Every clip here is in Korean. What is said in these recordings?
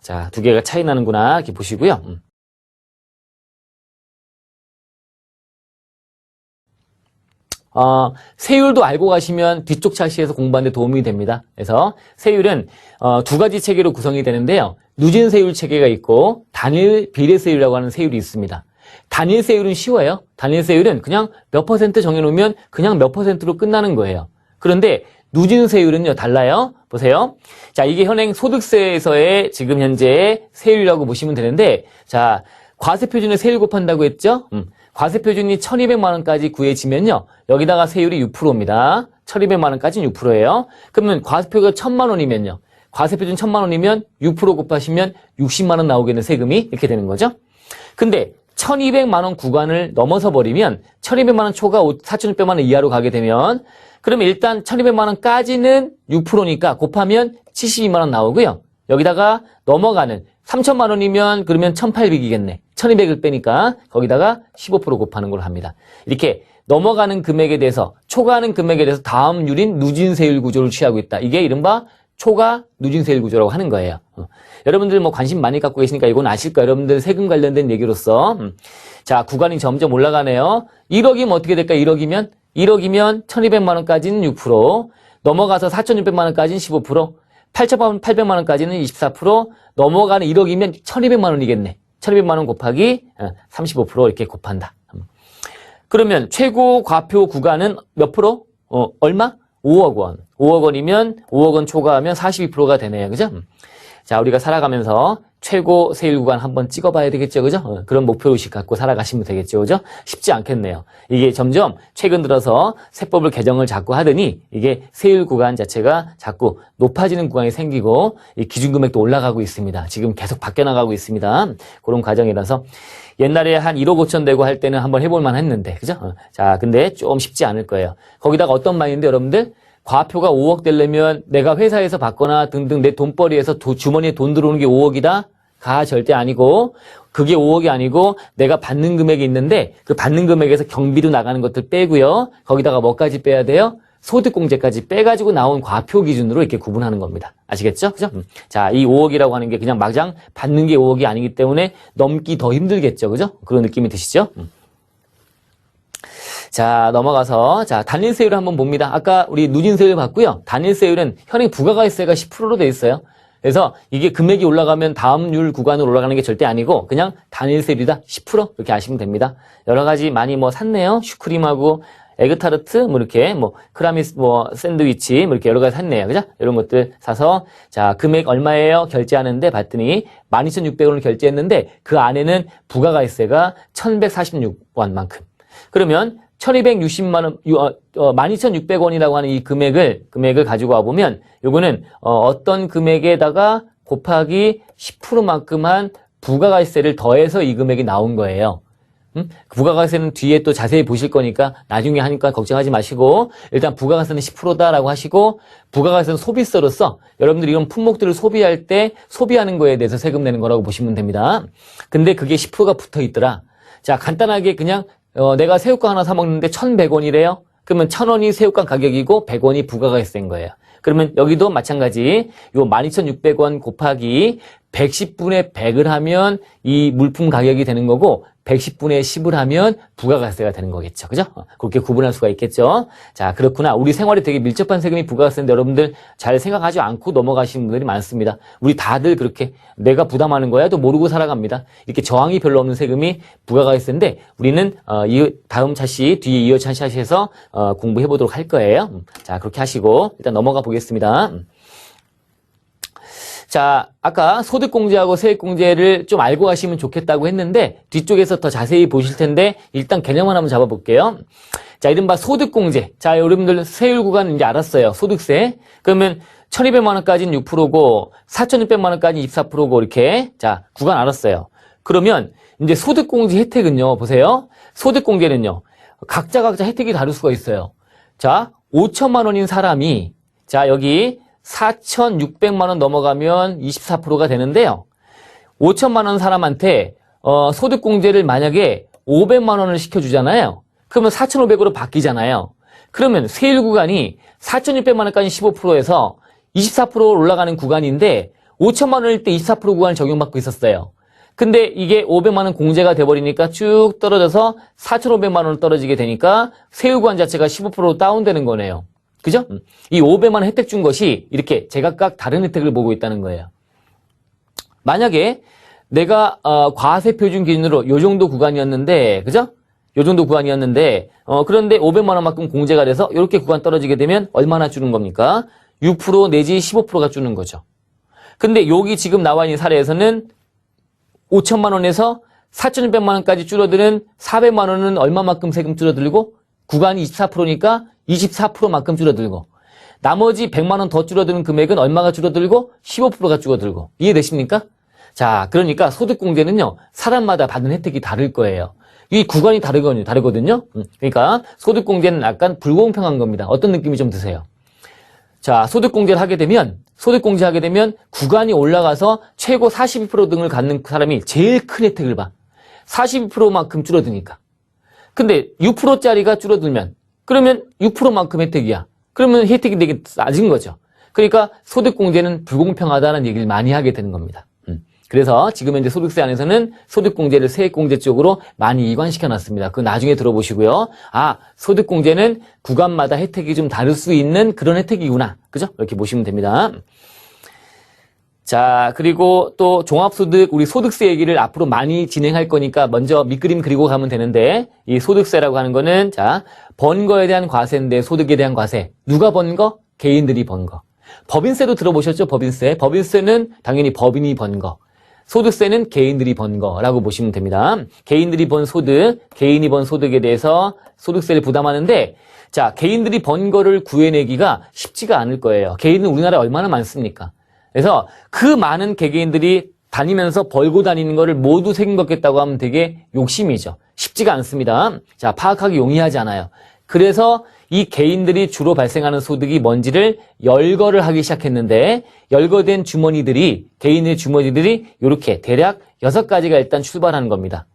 자, 두 개가 차이 나는구나. 이렇게 보시고요. 세율도 알고 가시면 뒤쪽 차시에서 공부하는 데 도움이 됩니다. 그래서 세율은 두 가지 체계로 구성이 되는데요. 누진 세율 체계가 있고 단일 비례 세율이라고 하는 세율이 있습니다. 단일 세율은 쉬워요. 단일 세율은 그냥 몇 퍼센트 정해놓으면 그냥 몇 퍼센트로 끝나는 거예요. 그런데 누진 세율은요, 달라요. 보세요. 자, 이게 현행 소득세에서의 지금 현재 세율이라고 보시면 되는데, 자, 과세표준을 세율 곱한다고 했죠? 과세표준이 1200만 원까지 구해지면요, 여기다가 세율이 6%입니다. 1200만 원까지는 6%예요. 그러면 과세표가 1000만 원이면요, 과세표준 1000만 원이면 6% 곱하시면 60만 원 나오게 되는 세금이 이렇게 되는 거죠. 근데 1200만 원 구간을 넘어서 버리면 1200만 원 초과 4600만 원 이하로 가게 되면 그러면 일단 1200만 원까지는 6%니까 곱하면 72만 원 나오고요. 여기다가 넘어가는 3000만 원이면 그러면 1800이겠네. 1200을 빼니까 거기다가 15% 곱하는 걸로 합니다. 이렇게 넘어가는 금액에 대해서 초과하는 금액에 대해서 다음률인 누진세율 구조를 취하고 있다. 이게 이른바 초과 누진세율 구조라고 하는 거예요. 여러분들 뭐 관심 많이 갖고 계시니까 이건 아실 거예요. 여러분들 세금 관련된 얘기로서. 자, 구간이 점점 올라가네요. 1억이면 어떻게 될까요? 1억이면 1200만 원까지는 6%, 넘어가서 4600만 원까지는 15%, 8800만 원까지는 24%, 넘어가는 1억이면 1200만 원이겠네. 1200만 원 곱하기 35% 이렇게 곱한다. 그러면 최고 과표 구간은 몇 프로? 얼마? 5억 원. 5억 원이면 5억 원 초과하면 42%가 되네요. 그죠? 자, 우리가 살아가면서 최고 세율 구간 한번 찍어봐야 되겠죠. 그죠? 그런 목표의식 갖고 살아가시면 되겠죠. 그죠? 쉽지 않겠네요. 이게 점점 최근 들어서 세법을 개정을 자꾸 하더니 이게 세율 구간 자체가 자꾸 높아지는 구간이 생기고 이 기준금액도 올라가고 있습니다. 지금 계속 바뀌어나가고 있습니다. 그런 과정이라서 옛날에 한 1억 5천 되고 할 때는 한번 해볼만 했는데, 그죠? 자, 근데 좀 쉽지 않을 거예요. 거기다가 어떤 말인데 여러분들? 과표가 5억 되려면 내가 회사에서 받거나 등등 내 돈벌이에서 주머니에 돈 들어오는 게 5억이다? 가 절대 아니고 그게 5억이 아니고 내가 받는 금액이 있는데 그 받는 금액에서 경비로 나가는 것들 빼고요. 거기다가 뭐까지 빼야 돼요? 소득공제까지 빼가지고 나온 과표 기준으로 이렇게 구분하는 겁니다. 아시겠죠? 그죠? 자, 이 5억이라고 하는 게 그냥 마냥 받는 게 5억이 아니기 때문에 넘기 더 힘들겠죠. 그죠? 그런 느낌이 드시죠? 자, 넘어가서, 자, 단일세율을 한번 봅니다. 아까 우리 누진세율 봤고요. 단일세율은 현행 부가가세가 10%로 돼 있어요. 그래서 이게 금액이 올라가면 다음률 구간으로 올라가는 게 절대 아니고 그냥 단일세율이다 10% 이렇게 아시면 됩니다. 여러 가지 많이 뭐 샀네요. 슈크림하고 에그타르트 뭐 이렇게 뭐 크라미스 뭐 샌드위치 뭐 이렇게 여러 가지 샀네요. 그죠? 이런 것들 사서 자, 금액 얼마예요? 결제하는데 봤더니 12,600원을 결제했는데 그 안에는 부가가세가 1,146원만큼. 그러면 1260만 원, 12,600원이라고 하는 이 금액을 가지고 와보면, 요거는, 어떤 금액에다가 곱하기 10%만큼한 부가가세를 더해서 이 금액이 나온 거예요. 부가가세는 뒤에 또 자세히 보실 거니까 나중에 하니까 걱정하지 마시고, 일단 부가가세는 10%다라고 하시고, 부가가세는 소비세로서 여러분들이 이런 품목들을 소비할 때 소비하는 거에 대해서 세금 내는 거라고 보시면 됩니다. 근데 그게 10%가 붙어 있더라. 자, 간단하게 그냥 내가 새우깡 하나 사 먹는데 1,100원이래요. 그러면 1,000원이 새우깡 가격이고 100원이 부가가세인 거예요. 그러면 여기도 마찬가지 요 12,600원 곱하기 110분의 100을 하면 이 물품 가격이 되는 거고 110분의 10을 하면 부가가세가 되는 거겠죠. 그죠? 그렇게 구분할 수가 있겠죠. 자, 그렇구나. 우리 생활에 되게 밀접한 세금이 부가가세인데 여러분들 잘 생각하지 않고 넘어가시는 분들이 많습니다. 우리 다들 그렇게 내가 부담하는 거야 또 모르고 살아갑니다. 이렇게 저항이 별로 없는 세금이 부가가세인데 우리는 이 다음 차시 뒤에 이어 차시에서 공부해 보도록 할 거예요. 자, 그렇게 하시고 일단 넘어가 보겠습니다. 자, 아까 소득공제하고 세액공제를 좀 알고 가시면 좋겠다고 했는데 뒤쪽에서 더 자세히 보실 텐데 일단 개념만 한번 잡아볼게요. 자, 이른바 소득공제. 자, 여러분들 세율 구간 이제 알았어요. 소득세. 그러면 1,200만 원까지는 6%고 4,600만 원까지는 24%고 이렇게 자, 구간 알았어요. 그러면 이제 소득공제 혜택은요. 보세요. 소득공제는요. 각자 혜택이 다를 수가 있어요. 자, 5천만 원인 사람이 자, 여기 4,600만 원 넘어가면 24%가 되는데요. 5천만 원 사람한테 소득공제를 만약에 500만 원을 시켜주잖아요. 그러면 4,500으로 바뀌잖아요. 그러면 세율 구간이 4,600만 원까지 15%에서 24% 올라가는 구간인데 5천만 원일 때 24% 구간을 적용받고 있었어요. 근데 이게 500만 원 공제가 돼버리니까 쭉 떨어져서 4,500만 원으로 떨어지게 되니까 세율 구간 자체가 15% 다운되는 거네요. 그죠? 이 500만 원 혜택 준 것이 이렇게 제각각 다른 혜택을 보고 있다는 거예요. 만약에 내가 과세 표준 기준으로 요 정도 구간이었는데, 그죠? 요 정도 구간이었는데, 그런데 500만 원만큼 공제가 돼서 이렇게 구간 떨어지게 되면 얼마나 주는 겁니까? 6% 내지 15%가 주는 거죠. 근데 여기 지금 나와 있는 사례에서는 5천만 원에서 4,600만 원까지 줄어드는 400만 원은 얼마만큼 세금 줄어들고 구간이 24%니까 24%만큼 줄어들고 나머지 100만 원 더 줄어드는 금액은 얼마가 줄어들고 15%가 줄어들고 이해되십니까? 자, 그러니까 소득공제는요. 사람마다 받는 혜택이 다를 거예요. 이 구간이 다르거든요. 그러니까 소득공제는 약간 불공평한 겁니다. 어떤 느낌이 좀 드세요? 자, 소득공제를 하게 되면 구간이 올라가서 최고 42% 등을 갖는 사람이 제일 큰 혜택을 봐. 42%만큼 줄어드니까. 근데 6%짜리가 줄어들면 그러면 6%만큼 혜택이야. 그러면 혜택이 되게 낮은 거죠. 그러니까 소득공제는 불공평하다는 얘기를 많이 하게 되는 겁니다. 그래서 지금 현재 소득세 안에서는 소득공제를 세액공제 쪽으로 많이 이관시켜 놨습니다. 그거 나중에 들어보시고요. 아, 소득공제는 구간마다 혜택이 좀 다를 수 있는 그런 혜택이구나. 그죠? 이렇게 보시면 됩니다. 자, 그리고 또 종합소득, 우리 소득세 얘기를 앞으로 많이 진행할 거니까 먼저 밑그림 그리고 가면 되는데, 이 소득세라고 하는 거는, 자, 번 거에 대한 과세인데, 소득에 대한 과세. 누가 번 거? 개인들이 번 거. 법인세도 들어보셨죠? 법인세. 법인세는 당연히 법인이 번 거. 소득세는 개인들이 번 거라고 보시면 됩니다. 개인들이 번 소득, 개인이 번 소득에 대해서 소득세를 부담하는데, 자, 개인들이 번 거를 구해내기가 쉽지가 않을 거예요. 개인은 우리나라에 얼마나 많습니까? 그래서 그 많은 개개인들이 다니면서 벌고 다니는 거를 모두 세금 걷겠다고 하면 되게 욕심이죠. 쉽지가 않습니다. 자, 파악하기 용이하지 않아요. 그래서 이 개인들이 주로 발생하는 소득이 뭔지를 열거를 하기 시작했는데, 열거된 주머니들이, 개인의 주머니들이 이렇게 대략 6가지가 일단 출발하는 겁니다.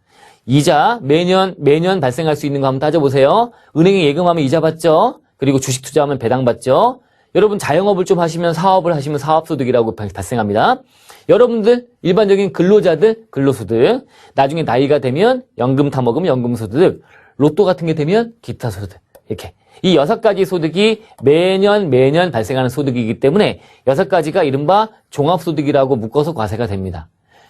이자, 매년 발생할 수 있는 거 한번 따져보세요. 은행에 예금하면 이자 받죠? 그리고 주식 투자하면 배당 받죠? 여러분 자영업을 좀 하시면 사업을 하시면 사업소득이라고 발생합니다. 여러분들 일반적인 근로자들 근로소득, 나중에 나이가 되면 연금 타먹으면 연금소득, 로또 같은 게 되면 기타 소득, 이렇게 이 6가지 소득이 매년 발생하는 소득이기 때문에 6가지가 이른바 종합소득이라고 묶어서 과세가 됩니다.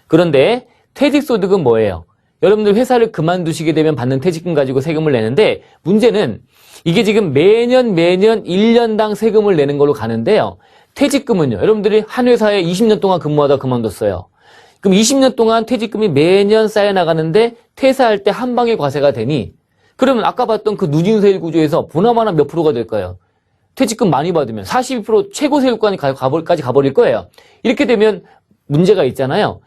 그런데 퇴직소득은 뭐예요? 여러분들 회사를 그만두시게 되면 받는 퇴직금 가지고 세금을 내는데, 문제는 이게 지금 매년 1년당 세금을 내는 걸로 가는데요. 퇴직금은요. 여러분들이 한 회사에 20년 동안 근무하다 그만뒀어요. 그럼 20년 동안 퇴직금이 매년 쌓여나가는데 퇴사할 때 한 방에 과세가 되니, 그러면 아까 봤던 그 누진세율 구조에서 보나마나 몇 프로가 될까요? 퇴직금 많이 받으면 42% 최고 세율까지 가버릴 거예요. 이렇게 되면 문제가 있잖아요.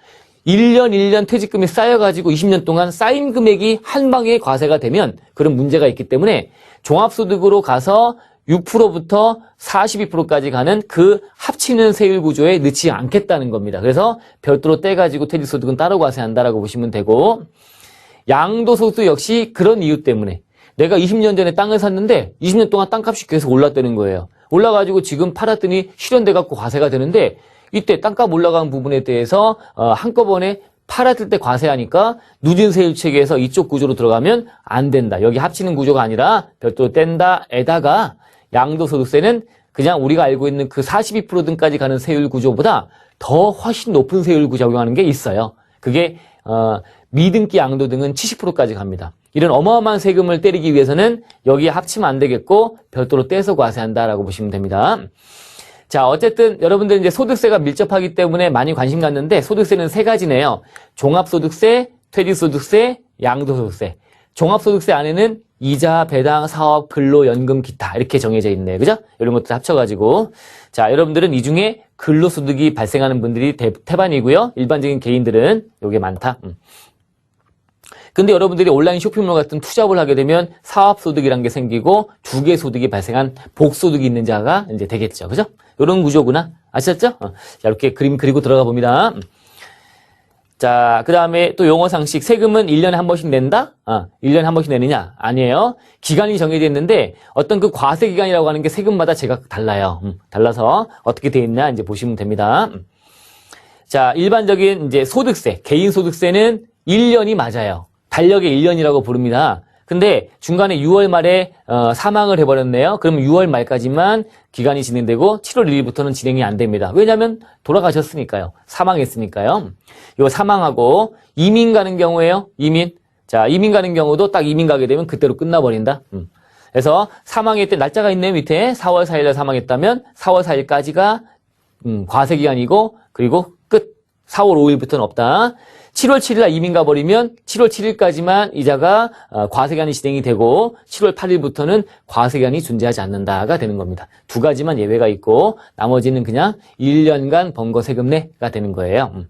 1년 퇴직금이 쌓여가지고 20년 동안 쌓인 금액이 한 방에 과세가 되면 그런 문제가 있기 때문에 종합소득으로 가서 6%부터 42%까지 가는 그 합치는 세율 구조에 넣지 않겠다는 겁니다. 그래서 별도로 떼가지고 퇴직소득은 따로 과세한다라고 보시면 되고, 양도소득 역시 그런 이유 때문에 내가 20년 전에 땅을 샀는데 20년 동안 땅값이 계속 올랐다는 거예요. 올라가지고 지금 팔았더니 실현돼갖고 과세가 되는데, 이때 땅값 올라간 부분에 대해서 한꺼번에 팔았을 때 과세하니까 누진세율 체계에서 이쪽 구조로 들어가면 안 된다. 여기 합치는 구조가 아니라 별도로 뗀다에다가 양도소득세는 그냥 우리가 알고 있는 그 42% 등까지 가는 세율 구조보다 더 훨씬 높은 세율 구조 적용하는 게 있어요. 그게 미등기 양도 등은 70%까지 갑니다. 이런 어마어마한 세금을 때리기 위해서는 여기에 합치면 안 되겠고 별도로 떼서 과세한다라고 보시면 됩니다. 자, 어쨌든 여러분들 이제 소득세가 밀접하기 때문에 많이 관심 갖는데, 소득세는 3가지네요. 종합소득세, 퇴직소득세, 양도소득세. 종합소득세 안에는 이자, 배당, 사업, 근로, 연금, 기타 이렇게 정해져 있네요. 그죠? 이런 것들 합쳐가지고. 자, 여러분들은 이 중에 근로소득이 발생하는 분들이 태반이고요. 일반적인 개인들은 요게 많다. 근데 여러분들이 온라인 쇼핑몰 같은 투잡을 하게 되면 사업소득이란 게 생기고 2개 소득이 발생한 복소득이 있는 자가 이제 되겠죠. 그죠? 이런 구조구나. 아셨죠? 자, 이렇게 그림 그리고 들어가 봅니다. 자, 그 다음에 또 용어 상식. 세금은 1년에 한 번씩 낸다? 1년에 한 번씩 내느냐? 아니에요. 기간이 정해져 있는데 어떤 그 과세 기간이라고 하는 게 세금마다 제각 달라요. 달라서 어떻게 돼 있냐 이제 보시면 됩니다. 자, 일반적인 이제 소득세, 개인 소득세는 1년이 맞아요. 달력의 1년이라고 부릅니다. 근데 중간에 6월 말에 사망을 해버렸네요. 그럼 6월 말까지만 기간이 진행되고 7월 1일부터는 진행이 안 됩니다. 왜냐하면 돌아가셨으니까요. 사망했으니까요. 요 사망하고 이민 가는 경우에요. 이민. 자, 이민 가는 경우도 딱 이민 가게 되면 그때로 끝나버린다. 그래서 사망했을 때 날짜가 있네 밑에 4월 4일에 사망했다면 4월 4일까지가 과세기간이고 그리고 끝. 4월 5일부터는 없다. 7월 7일 날 이민 가버리면 7월 7일까지만 이자가 과세기간이 진행이 되고 7월 8일부터는 과세기간이 존재하지 않는다가 되는 겁니다. 두 가지만 예외가 있고 나머지는 그냥 1년간 번거 세금 내가 되는 거예요.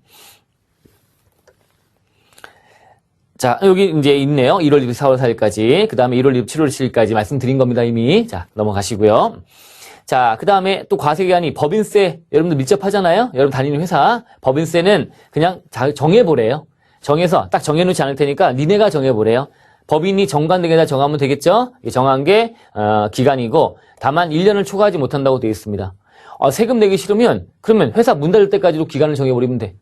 자, 여기 이제 있네요. 1월 1일 4월 4일까지. 그 다음에 1월 1일 7월 7일까지 말씀드린 겁니다, 이미. 자, 넘어가시고요. 자, 그 다음에 또 과세기간이 법인세, 여러분들 밀접하잖아요? 여러분 다니는 회사. 법인세는 그냥 정해보래요. 정해서 딱 정해놓지 않을 테니까 니네가 정해보래요. 법인이 정관 등에다 정하면 되겠죠? 정한 게, 기간이고, 다만 1년을 초과하지 못한다고 되어 있습니다. 세금 내기 싫으면, 그러면 회사 문 닫을 때까지도 기간을 정해버리면 돼.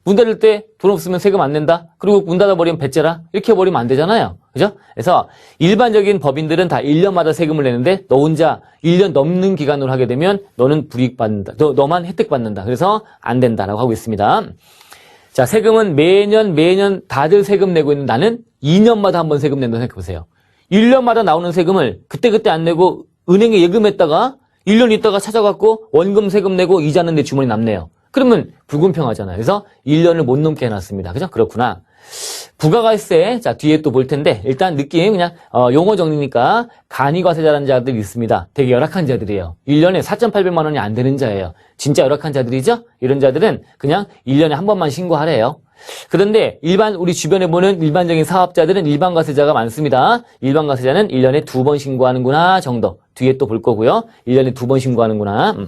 문 닫을 때 돈 없으면 세금 안 낸다? 그리고 문 닫아버리면 배째라? 이렇게 해버리면 안 되잖아요. 그죠? 그래서 일반적인 법인들은 다 1년마다 세금을 내는데 너 혼자 1년 넘는 기간으로 하게 되면 너는 불이익 받는다. 너만 혜택 받는다. 그래서 안 된다라고 하고 있습니다. 자, 세금은 매년 다들 세금 내고 있는 나는 2년마다 한 번 세금 낸다고 생각해보세요. 1년마다 나오는 세금을 그때 안 내고 은행에 예금했다가 1년 있다가 찾아갖고 원금 세금 내고 이자는 내 주머니 남네요. 그러면 불공평하잖아요. 그래서 1년을 못 넘게 해놨습니다. 그죠? 그렇구나. 부가가세, 자, 뒤에 또 볼 텐데, 일단 느낌, 그냥, 용어 정리니까, 간이과세자라는 자들이 있습니다. 되게 열악한 자들이에요. 1년에 4,800만 원이 안 되는 자예요. 진짜 열악한 자들이죠? 이런 자들은 그냥 1년에 한 번만 신고하래요. 그런데 우리 주변에 보는 일반적인 사업자들은 일반과세자가 많습니다. 일반과세자는 1년에 2번 신고하는구나 정도. 뒤에 또 볼 거고요. 1년에 2번 신고하는구나.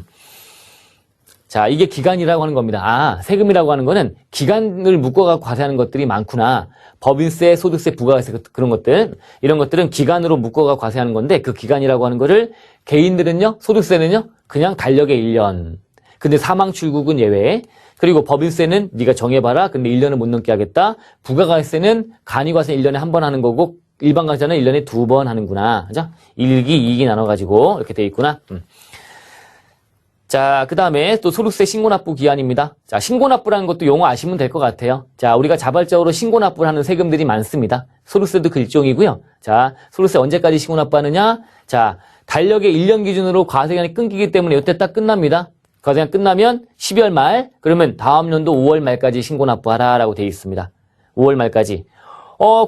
자, 이게 기간이라고 하는 겁니다. 세금이라고 하는 거는 기간을 묶어가지고 과세하는 것들이 많구나. 법인세, 소득세, 부가세 그런 것들. 이런 것들은 기간으로 묶어가지고 과세하는 건데 그 기간이라고 하는 거를 개인들은요, 소득세는요, 그냥 달력의 1년. 근데 사망 출국은 예외. 그리고 법인세는 네가 정해봐라. 근데 1년을 못 넘게 하겠다. 부가가세는 간이과세 1년에 한 번 하는 거고 일반과세는 1년에 2번 하는구나. 그죠? 1기, 2기 나눠가지고 이렇게 돼 있구나. 자, 그 다음에 또 소득세 신고납부 기한입니다. 자, 신고납부라는 것도 용어 아시면 될 것 같아요. 자, 우리가 자발적으로 신고납부를 하는 세금들이 많습니다. 소득세도 그 일종이고요. 자, 소득세 언제까지 신고납부하느냐? 자, 달력의 1년 기준으로 과세기간이 끊기기 때문에 이때 딱 끝납니다. 과세기간 끝나면 12월 말, 그러면 다음 연도 5월 말까지 신고납부하라라고 되어 있습니다. 5월 말까지.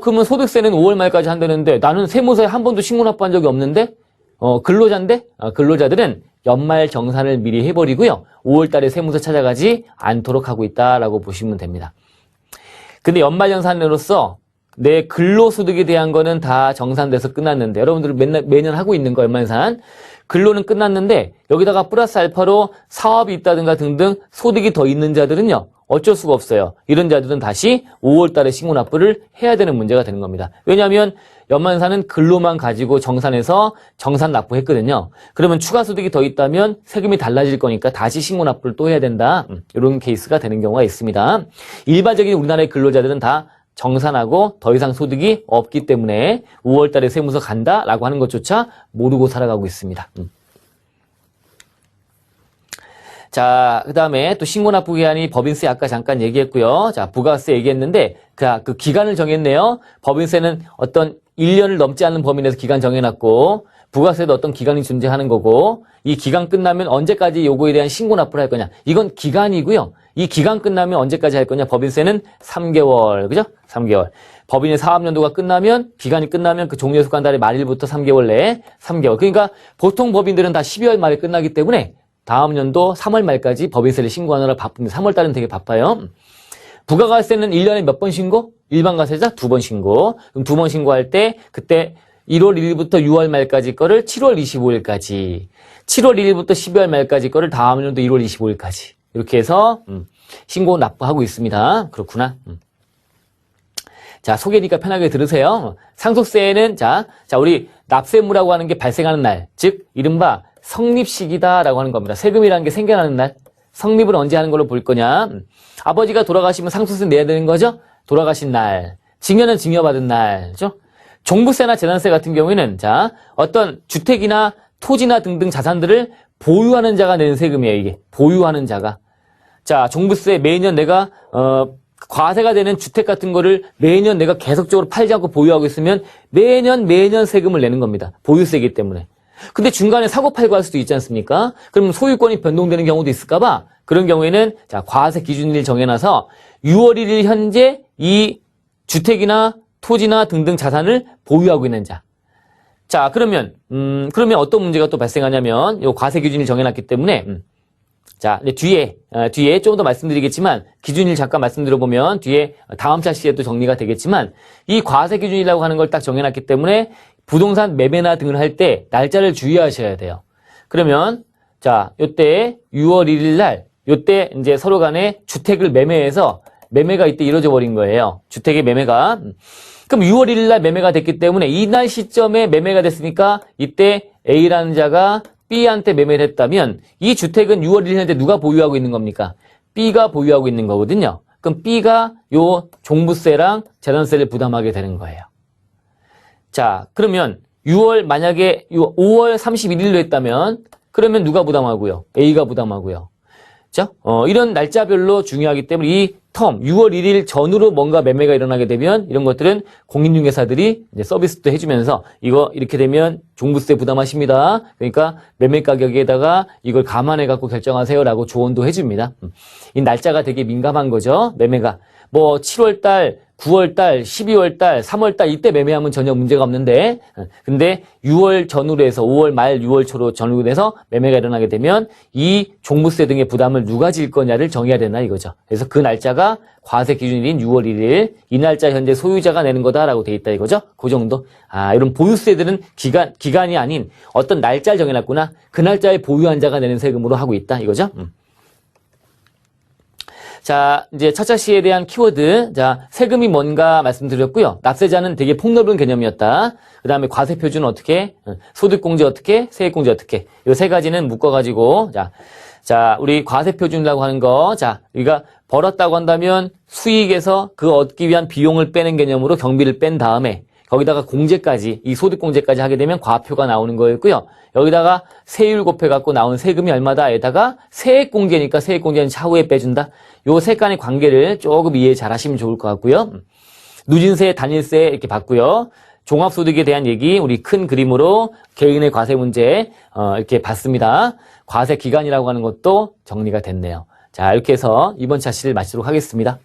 그러면 소득세는 5월 말까지 한다는데 나는 세무서에 한 번도 신고납부한 적이 없는데? 근로자인데? 근로자들은 연말 정산을 미리 해버리고요. 5월 달에 세무서 찾아가지 않도록 하고 있다라고 보시면 됩니다. 근데 연말 정산으로서 내 근로소득에 대한 거는 다 정산돼서 끝났는데 여러분들 매년 하고 있는 거 연말 정산. 근로는 끝났는데 여기다가 플러스 알파로 사업이 있다든가 등등 소득이 더 있는 자들은요. 어쩔 수가 없어요. 이런 자들은 다시 5월 달에 신고납부를 해야 되는 문제가 되는 겁니다. 왜냐하면 연말정산은 근로만 가지고 정산해서 정산 납부했거든요. 그러면 추가 소득이 더 있다면 세금이 달라질 거니까 다시 신고납부를 또 해야 된다. 이런 케이스가 되는 경우가 있습니다. 일반적인 우리나라의 근로자들은 다 정산하고 더 이상 소득이 없기 때문에 5월 달에 세무서 간다라고 하는 것조차 모르고 살아가고 있습니다. 자, 그 다음에 또 신고납부 기한이 법인세 아까 잠깐 얘기했고요. 자, 부가세 얘기했는데 그 기간을 정했네요. 법인세는 어떤 1년을 넘지 않는 범위 내에서 기간 정해놨고 부가세도 어떤 기간이 존재하는 거고 이 기간 끝나면 언제까지 요거에 대한 신고납부를 할 거냐. 이건 기간이고요. 이 기간 끝나면 언제까지 할 거냐. 법인세는 3개월. 그죠? 3개월. 법인의 사업연도가 끝나면 기간이 끝나면 그 종료에 속한 달의 말일부터 3개월 내에 3개월. 그러니까 보통 법인들은 다 12월 말에 끝나기 때문에 다음 연도 3월 말까지 법인세를 신고하느라 바쁩니다. 3월 달은 되게 바빠요. 부가가세는 1년에 몇 번 신고? 일반가세자 2번 신고. 그럼 2번 신고할 때 그때 1월 1일부터 6월 말까지 거를 7월 25일까지 7월 1일부터 12월 말까지 거를 다음 연도 1월 25일까지 이렇게 해서 신고 납부하고 있습니다. 그렇구나. 자, 소개니까 편하게 들으세요. 상속세는 자 우리 납세무라고 하는 게 발생하는 날, 즉 이른바 성립식이다라고 하는 겁니다. 세금이라는 게 생겨나는 날. 성립을 언제 하는 걸로 볼 거냐? 아버지가 돌아가시면 상속세 내야 되는 거죠? 돌아가신 날. 증여는 증여받은 날. 그죠? 종부세나 재산세 같은 경우에는 자, 어떤 주택이나 토지나 등등 자산들을 보유하는 자가 내는 세금이에요, 이게. 보유하는 자가. 자, 종부세 매년 내가 과세가 되는 주택 같은 거를 매년 내가 계속적으로 팔지 않고 보유하고 있으면 매년 세금을 내는 겁니다. 보유세이기 때문에. 근데 중간에 사고 팔고 할 수도 있지 않습니까? 그럼 소유권이 변동되는 경우도 있을까 봐. 그런 경우에는 자, 과세 기준일을 정해놔서 6월 1일 현재 이 주택이나 토지나 등등 자산을 보유하고 있는 자. 자, 그러면 어떤 문제가 또 발생하냐면, 요 과세 기준을 정해놨기 때문에, 자, 뒤에 조금 더 말씀드리겠지만, 기준일 잠깐 말씀드려보면, 뒤에 다음 차시에 또 정리가 되겠지만, 이 과세 기준이라고 하는 걸 딱 정해놨기 때문에, 부동산 매매나 등을 할 때, 날짜를 주의하셔야 돼요. 그러면, 자, 요때 6월 1일 날, 요때 이제 서로 간에 주택을 매매해서, 매매가 이때 이루어져 버린 거예요. 주택의 매매가. 그럼 6월 1일 날 매매가 됐기 때문에 이날 시점에 매매가 됐으니까 이때 A라는 자가 B한테 매매를 했다면 이 주택은 6월 1일 때 누가 보유하고 있는 겁니까? B가 보유하고 있는 거거든요. 그럼 B가 요 종부세랑 재산세를 부담하게 되는 거예요. 자, 그러면 만약에 5월 31일로 했다면 그러면 누가 부담하고요? A가 부담하고요. 그죠? 이런 날짜별로 중요하기 때문에 이 6월 1일 전후로 뭔가 매매가 일어나게 되면 이런 것들은 공인중개사들이 이제 서비스도 해주면서 이거 이렇게 되면 종부세 부담하십니다. 그러니까 매매 가격에다가 이걸 감안해 갖고 결정하세요라고 조언도 해줍니다. 이 날짜가 되게 민감한 거죠. 매매가 뭐 7월달, 9월달, 12월달, 3월달 이때 매매하면 전혀 문제가 없는데 근데 6월 전후로 해서 5월 말 6월 초로 전후로 해서 매매가 일어나게 되면 이 종부세 등의 부담을 누가 질 거냐를 정해야 되나 이거죠. 그래서 그 날짜가 과세 기준일인 6월 1일 이 날짜 현재 소유자가 내는 거다라고 돼 있다 이거죠. 그 정도. 이런 보유세들은 기간이 아닌 어떤 날짜를 정해놨구나. 그 날짜에 보유한 자가 내는 세금으로 하고 있다 이거죠. 자, 이제 차차시에 대한 키워드. 자, 세금이 뭔가 말씀드렸고요. 납세자는 되게 폭넓은 개념이었다. 그 다음에 과세표준은 어떻게, 소득공제 어떻게, 세액공제 어떻게. 이 세 가지는 묶어가지고, 자, 우리 과세표준이라고 하는 거. 자, 우리가 벌었다고 한다면 수익에서 그 얻기 위한 비용을 빼는 개념으로 경비를 뺀 다음에 거기다가 공제까지, 이 소득공제까지 하게 되면 과표가 나오는 거였고요. 여기다가 세율 곱해갖고 나온 세금이 얼마다에다가 세액공제니까 세액공제는 차후에 빼준다. 요 세 간의 관계를 조금 이해 잘 하시면 좋을 것 같고요. 누진세, 단일세 이렇게 봤고요. 종합소득에 대한 얘기 우리 큰 그림으로 개인의 과세 문제 이렇게 봤습니다. 과세 기간이라고 하는 것도 정리가 됐네요. 자, 이렇게 해서 이번 차시를 마치도록 하겠습니다.